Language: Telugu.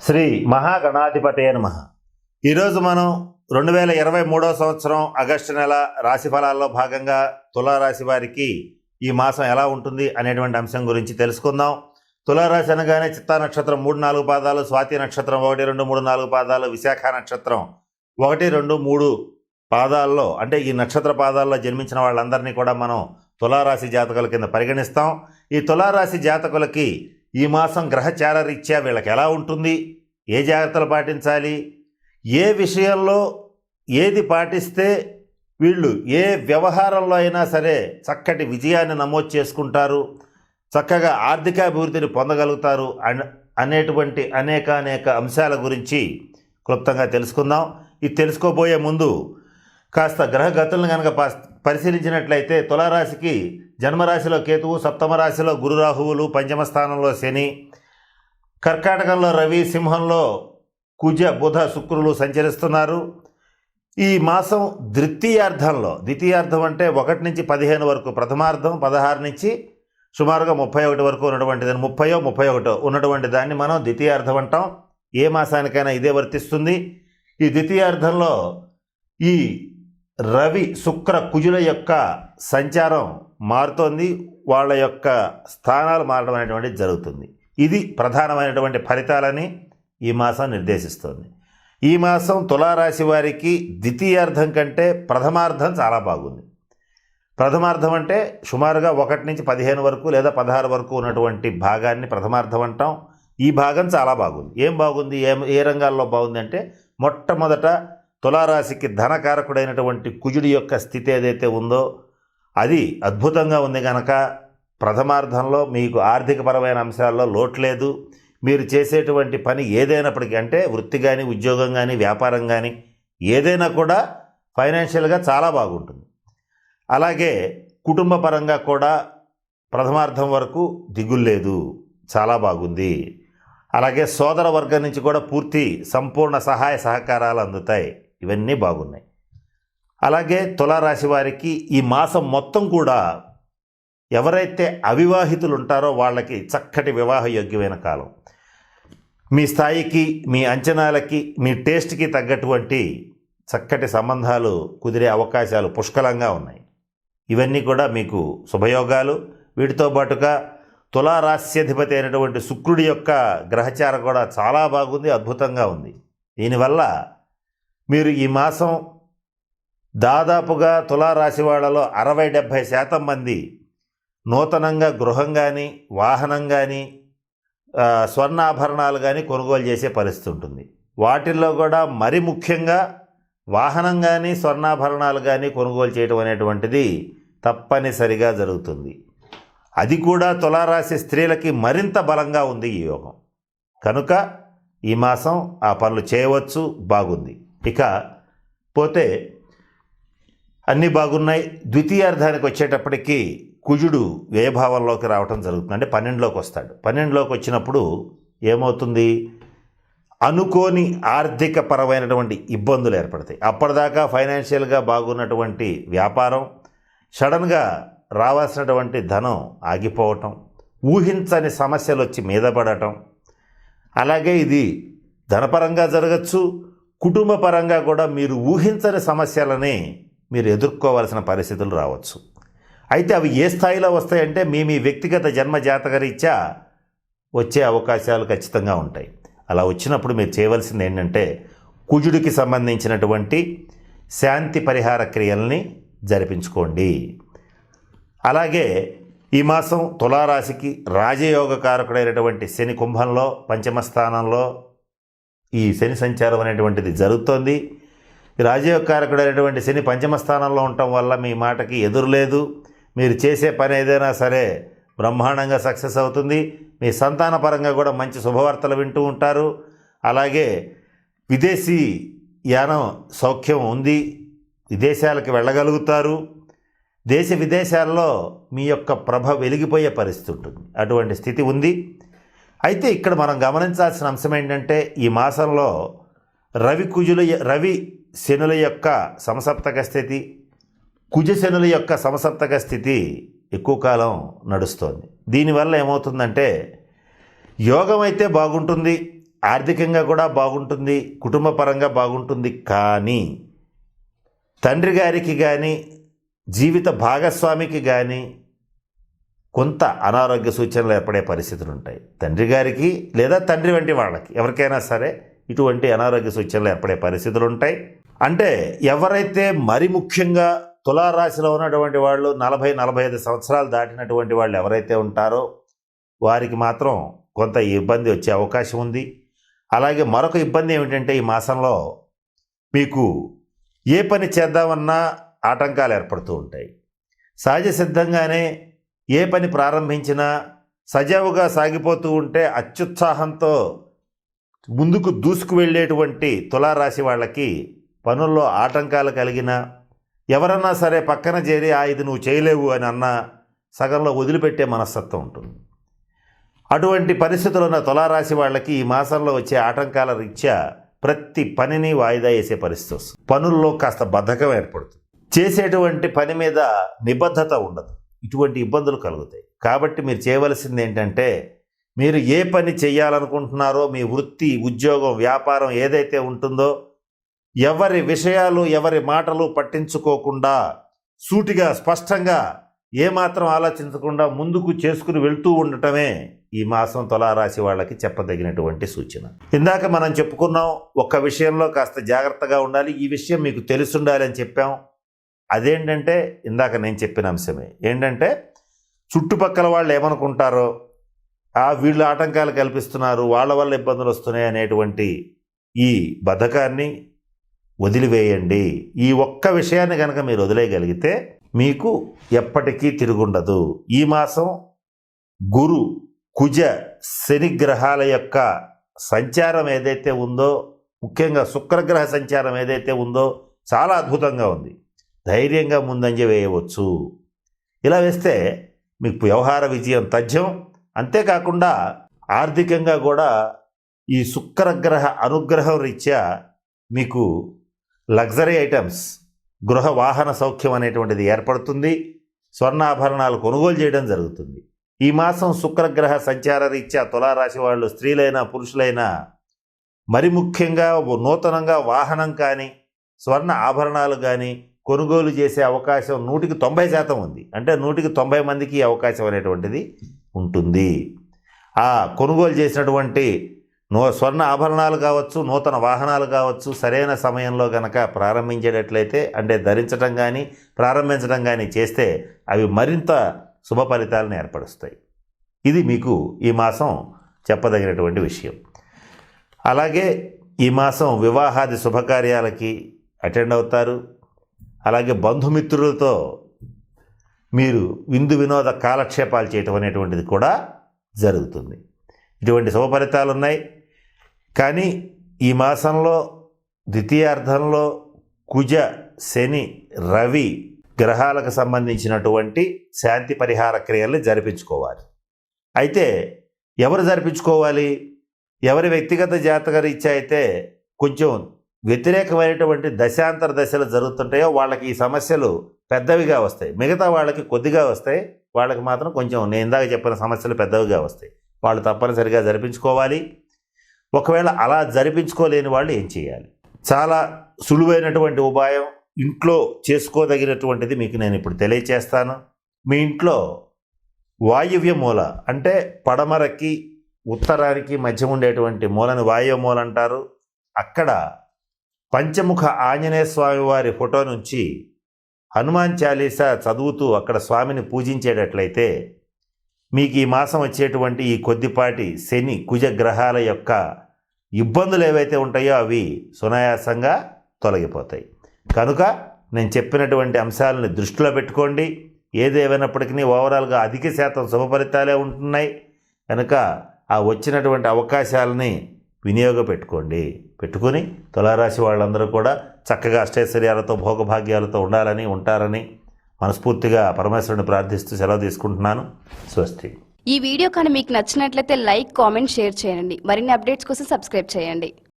శ్రీ మహాగణాధిపతయ నమః. ఈరోజు మనం 2023 సంవత్సరం ఆగస్టు నెల రాశి ఫలాల్లో భాగంగా తులారాశి వారికి ఈ మాసం ఎలా ఉంటుంది అనేటువంటి అంశం గురించి తెలుసుకుందాం. తులారాశి అనగానే చిత్తా నక్షత్రం 3-4 పాదాలు, స్వాతి నక్షత్రం 1-2-3-4 పాదాలు, విశాఖ నక్షత్రం 1-2-3 పాదాల్లో అంటే ఈ నక్షత్ర పాదాల్లో జన్మించిన వాళ్ళందరినీ కూడా మనం తులారాశి జాతకుల కింద పరిగణిస్తాం. ఈ తులారాశి జాతకులకి ఈ మాసం గ్రహచార రీత్యా వీళ్ళకి ఎలా ఉంటుంది, ఏ జాగ్రత్తలు పాటించాలి, ఏ విషయంలో ఏది పాటిస్తే వీళ్ళు ఏ వ్యవహారంలో అయినా సరే చక్కటి విజయాన్ని నమోదు చేసుకుంటారు, చక్కగా ఆర్థికాభివృద్ధిని పొందగలుగుతారు అనేటువంటి అనేక అంశాల గురించి క్లుప్తంగా తెలుసుకుందాం. ఇది తెలుసుకోబోయే ముందు కాస్త గ్రహగతులను కనుక పరిశీలించినట్లయితే తులారాశికి జన్మరాశిలో కేతువు, సప్తమ రాశిలో గురు రాహువులు, పంచమ స్థానంలో శని, కర్కాటకంలో రవి, సింహంలో కుజ బుధ శుక్రులు సంచరిస్తున్నారు. ఈ మాసం ద్వితీయార్థం అంటే 1 నుంచి 15 వరకు, ప్రథమార్థం 16 నుంచి సుమారుగా 31 వరకు ఉన్నటువంటిది, 30-31 ఉన్నటువంటి దాన్ని మనం ద్వితీయార్థం అంటాం. ఏ మాసానికైనా ఇదే వర్తిస్తుంది. ఈ ద్వితీయార్థంలో ఈ రవి శుక్ర కుజుల యొక్క సంచారం మారుతోంది, వాళ్ళ యొక్క స్థానాలు మారడం అనేటువంటిది జరుగుతుంది. ఇది ప్రధానమైనటువంటి ఫలితాలని ఈ మాసం నిర్దేశిస్తుంది. ఈ మాసం తులారాశి వారికి ద్వితీయార్థం కంటే ప్రథమార్థం చాలా బాగుంది. ప్రథమార్థం అంటే సుమారుగా 1 నుంచి 15 వరకు లేదా 16 వరకు ఉన్నటువంటి భాగాన్ని ప్రథమార్థం అంటాం. ఈ భాగం చాలా బాగుంది. ఏం బాగుంది, ఏ రంగాల్లో బాగుంది అంటే మొట్టమొదట తులారాశికి ధనకారకుడైనటువంటి కుజుడి యొక్క స్థితి ఏదైతే ఉందో అది అద్భుతంగా ఉంది కనుక ప్రథమార్థంలో మీకు ఆర్థికపరమైన అంశాల్లో లోటు లేదు. మీరు చేసేటువంటి పని ఏదైనప్పటికీ అంటే వృత్తి కానీ, ఉద్యోగం కానీ, వ్యాపారం కానీ ఏదైనా కూడా ఫైనాన్షియల్గా చాలా బాగుంటుంది. అలాగే కుటుంబ పరంగా కూడా ప్రథమార్థం వరకు దిగులు లేదు, చాలా బాగుంది. అలాగే సోదర వర్గం నుంచి కూడా పూర్తి సంపూర్ణ సహాయ సహకారాలు అందుతాయి. ఇవన్నీ బాగున్నాయి. అలాగే తులారాశి వారికి ఈ మాసం మొత్తం కూడా ఎవరైతే అవివాహితులు ఉంటారో వాళ్ళకి చక్కటి వివాహ యోగ్యమైన కాలం. మీ స్థాయికి, మీ అంచనాలకి, మీ టేస్ట్కి తగ్గటువంటి చక్కటి సంబంధాలు కుదిరే అవకాశాలు పుష్కలంగా ఉన్నాయి. ఇవన్నీ కూడా మీకు శుభయోగాలు. వీటితో పాటుగా తులారాశ్యాధిపతి అయినటువంటి శుక్రుడి యొక్క గ్రహచారం కూడా చాలా బాగుంది, అద్భుతంగా ఉంది. దీనివల్ల మీరు ఈ మాసం దాదాపుగా తులారాశి వాళ్ళలో 60-70% మంది నూతనంగా గృహం కానీ, వాహనం కానీ, స్వర్ణాభరణాలు కానీ కొనుగోలు చేసే పరిస్థితి ఉంటుంది. వాటిల్లో కూడా మరి ముఖ్యంగా వాహనం కానీ, స్వర్ణాభరణాలు కానీ కొనుగోలు చేయడం అనేటువంటిది తప్పనిసరిగా జరుగుతుంది. అది కూడా తులారాశి స్త్రీలకి మరింత బలంగా ఉంది ఈ యోగం. కనుక ఈ మాసం ఆ పనులు చేయవచ్చు, బాగుంది. ఇక పోతే అన్నీ బాగున్నాయి. ద్వితీయార్థానికి వచ్చేటప్పటికీ కుజుడు వ్యయభావంలోకి రావటం జరుగుతుంది. అంటే 12లోకి వస్తాడు. 12లోకి వచ్చినప్పుడు ఏమవుతుంది, అనుకోని ఆర్థిక పరమైనటువంటి ఇబ్బందులు ఏర్పడతాయి. అప్పటిదాకా ఫైనాన్షియల్గా బాగున్నటువంటి వ్యాపారం సడన్గా రావాల్సినటువంటి ధనం ఆగిపోవటం, ఊహించని సమస్యలు వచ్చి మీద పడటం, అలాగే ఇది ధనపరంగా జరగచ్చు, కుటుంబ పరంగా కూడా మీరు ఊహించని సమస్యలని మీరు ఎదుర్కోవాల్సిన పరిస్థితులు రావచ్చు. అయితే అవి ఏ స్థాయిలో వస్తాయంటే మీ వ్యక్తిగత జన్మ జాతకరీత్యా వచ్చే అవకాశాలు ఖచ్చితంగా ఉంటాయి. అలా వచ్చినప్పుడు మీరు చేయవలసింది ఏంటంటే కుజుడికి సంబంధించినటువంటి శాంతి పరిహార క్రియల్ని జరిపించుకోండి. అలాగే ఈ మాసం తులారాశికి రాజయోగకారకుడైనటువంటి శని కుంభంలో పంచమ స్థానంలో ఈ శని సంచారం అనేటువంటిది జరుగుతోంది. రాజయోగకారకుడైనటువంటి శని పంచమ స్థానంలో ఉండటం వల్ల మీ మాటకి ఎదురు లేదు. మీరు చేసే పని ఏదైనా సరే బ్రహ్మాండంగా సక్సెస్ అవుతుంది. మీ సంతాన పరంగా కూడా మంచి శుభవార్తలు వింటూ ఉంటారు. అలాగే విదేశీ యానం సౌఖ్యం ఉంది, విదేశాలకు వెళ్ళగలుగుతారు. దేశ విదేశాల్లో మీ యొక్క ప్రభ వెలిగిపోయే పరిస్థితి ఉంటుంది. అటువంటి స్థితి ఉంది. అయితే ఇక్కడ మనం గమనించాల్సిన అంశం ఏంటంటే ఈ మాసంలో రవి శనుల యొక్క సమసప్తక స్థితి, కుజ శనుల యొక్క సమసప్తక స్థితి ఎక్కువ కాలం నడుస్తోంది. దీనివల్ల ఏమవుతుందంటే యోగం అయితే బాగుంటుంది, ఆర్థికంగా కూడా బాగుంటుంది, కుటుంబ పరంగా బాగుంటుంది. కానీ తండ్రి గారికి కానీ జీవిత భాగస్వామికి కానీ కొంత అనారోగ్య సూచనలు ఏర్పడే పరిస్థితులు ఉంటాయి. తండ్రి గారికి లేదా తండ్రి వంటి వాళ్ళకి ఎవరికైనా సరే ఇటువంటి అనారోగ్య సూచనలు ఏర్పడే పరిస్థితులు ఉంటాయి. అంటే ఎవరైతే మరి ముఖ్యంగా తులారాశిలో ఉన్నటువంటి వాళ్ళు 40-45 సంవత్సరాలు దాటినటువంటి వాళ్ళు ఎవరైతే ఉంటారో వారికి మాత్రం కొంత ఇబ్బంది వచ్చే అవకాశం ఉంది. అలాగే మరొక ఇబ్బంది ఏమిటంటే ఈ మాసంలో మీకు ఏ పని చేద్దామన్నా ఆటంకాలు ఏర్పడుతూ ఉంటాయి. సహజ సిద్ధంగానే ఏ పని ప్రారంభించినా సజావుగా సాగిపోతూ ఉంటే అత్యుత్సాహంతో ముందుకు దూసుకు వెళ్ళేటువంటి తులారాశి వాళ్ళకి పనుల్లో ఆటంకాలు కలిగిన ఎవరన్నా సరే పక్కన చేరి ఇది నువ్వు చేయలేవు అని అన్నా సగంలో వదిలిపెట్టే మనస్తత్వం ఉంటుంది. అటువంటి పరిస్థితులు ఉన్న తులారాశి వాళ్ళకి ఈ మాసంలో వచ్చే ఆటంకాల రీత్యా ప్రతి పనిని వాయిదా వేసే పరిస్థితి వస్తుంది. పనుల్లో కాస్త బద్ధకం ఏర్పడుతుంది. చేసేటువంటి పని మీద నిబద్ధత ఉండదు. ఇటువంటి ఇబ్బందులు కలుగుతాయి. కాబట్టి మీరు చేయవలసింది ఏంటంటే మీరు ఏ పని చేయాలనుకుంటున్నారో మీ వృత్తి, ఉద్యోగం, వ్యాపారం ఏదైతే ఉంటుందో ఎవరి విషయాలు ఎవరి మాటలు పట్టించుకోకుండా సూటిగా స్పష్టంగా ఏమాత్రం ఆలోచించకుండా ముందుకు చేసుకుని వెళ్తూ ఉండటమే ఈ మాసం తులారాశి వాళ్ళకి చెప్పదగినటువంటి సూచన. ఇందాక మనం చెప్పుకున్నాం, ఒక్క విషయంలో కాస్త జాగ్రత్తగా ఉండాలి. ఈ విషయం మీకు తెలుసుండాలి అని చెప్పాం. అదేంటంటే ఇందాక నేను చెప్పిన అంశమే ఏంటంటే చుట్టుపక్కల వాళ్ళు ఏమనుకుంటారో, వీళ్ళు ఆటంకాలు కల్పిస్తున్నారు, వాళ్ళ వల్ల ఇబ్బందులు వస్తున్నాయి అనేటువంటి ఈ బద్ధకాన్ని వదిలివేయండి. ఈ ఒక్క విషయాన్ని కనుక మీరు వదిలేయగలిగితే మీకు ఎప్పటికీ తిరుగుండదు. ఈ మాసం గురు, కుజ, శని గ్రహాల యొక్క సంచారం ఏదైతే ఉందో, ముఖ్యంగా శుక్రగ్రహ సంచారం ఏదైతే ఉందో చాలా అద్భుతంగా ఉంది. ధైర్యంగా ముందంజ వేయవచ్చు. ఇలా వేస్తే మీకు వ్యవహార విజయం తథ్యం. అంతేకాకుండా ఆర్థికంగా కూడా ఈ శుక్రగ్రహ అనుగ్రహం రీత్యా మీకు లగ్జరీ ఐటమ్స్, గృహ వాహన సౌఖ్యం అనేటువంటిది ఏర్పడుతుంది. స్వర్ణాభరణాలు కొనుగోలు చేయడం జరుగుతుంది. ఈ మాసం శుక్రగ్రహ సంచార రీత్యా తులారాశి వాళ్ళు స్త్రీలైనా పురుషులైనా మరి ముఖ్యంగా నూతనంగా వాహనం కానీ స్వర్ణ ఆభరణాలు కానీ కొనుగోలు చేసే అవకాశం 100% ఉంది. అంటే 190 మందికి అవకాశం అనేటువంటిది ఉంటుంది. ఆ కొనుగోలు చేసినటువంటి స్వర్ణ ఆభరణాలు కావచ్చు, నూతన వాహనాలు కావచ్చు, సరైన సమయంలో కనుక ప్రారంభించేటట్లయితే, అంటే ధరించడం కానీ ప్రారంభించడం కానీ చేస్తే అవి మరింత శుభ ఫలితాలను ఏర్పరుస్తాయి. ఇది మీకు ఈ మాసం చెప్పదగినటువంటి విషయం. అలాగే ఈ మాసం వివాహాది శుభకార్యాలకి అటెండ్ అవుతారు. అలాగే బంధుమిత్రులతో మీరు విందు వినోద కాలక్షేపాలు చేయటం అనేటువంటిది కూడా జరుగుతుంది. ఇటువంటి శుభ ఫలితాలు ఉన్నాయి. కానీ ఈ మాసంలో ద్వితీయార్థంలో కుజ, శని, రవి గ్రహాలకు సంబంధించినటువంటి శాంతి పరిహార క్రియల్ని జరిపించుకోవాలి. అయితే ఎవరు జరిపించుకోవాలి? ఎవరి వ్యక్తిగత జాతక రీత్యా అయితే కొంచెం వ్యతిరేకమైనటువంటి దశాంతర దశలు జరుగుతుంటాయో వాళ్ళకి ఈ సమస్యలు పెద్దవిగా వస్తాయి. మిగతా వాళ్ళకి కొద్దిగా వస్తాయి. వాళ్ళకి మాత్రం కొంచెం నేను ఇందాక చెప్పిన సమస్యలు పెద్దవిగా వస్తాయి. వాళ్ళు తప్పనిసరిగా జరిపించుకోవాలి. ఒకవేళ అలా జరిపించుకోలేని వాళ్ళు ఏం చేయాలి? చాలా సులువైనటువంటి ఉపాయం ఇంట్లో చేసుకోదగినటువంటిది మీకు నేను ఇప్పుడు తెలియచేస్తాను. మీ ఇంట్లో వాయువ్య మూల, అంటే పడమరకి ఉత్తరానికి మధ్య ఉండేటువంటి మూలని వాయువ్య మూల అంటారు. అక్కడ పంచముఖ ఆంజనేయ స్వామి వారి ఫోటో నుంచి హనుమాన్ చాలీసా చదువుతూ అక్కడ స్వామిని పూజించేటట్లయితే మీకు ఈ మాసం వచ్చేటువంటి ఈ కొద్దిపాటి శని, కుజ గ్రహాల యొక్క ఇబ్బందులు ఏవైతే ఉంటాయో అవి సునాయాసంగా తొలగిపోతాయి. కనుక నేను చెప్పినటువంటి అంశాలను దృష్టిలో పెట్టుకోండి. ఏదేమైనప్పటికీ ఓవరాల్గా అధిక శాతం శుభ ఫలితాలే ఉంటున్నాయి. కనుక ఆ వచ్చినటువంటి అవకాశాలని పెట్టుకుని తులారాశి వాళ్ళందరూ కూడా చక్కగా అష్టైశ్వర్యాలతో భోగభాగ్యాలతో ఉండాలని, ఉంటారని మనస్ఫూర్తిగా పరమేశ్వరుని ప్రార్థిస్తూ సెలవు తీసుకుంటున్నాను. స్వస్తి. ఈ వీడియో కానీ మీకు నచ్చినట్లయితే లైక్, కామెంట్, షేర్ చేయండి. మరిన్ని అప్డేట్స్ కోసం సబ్స్క్రైబ్ చేయండి.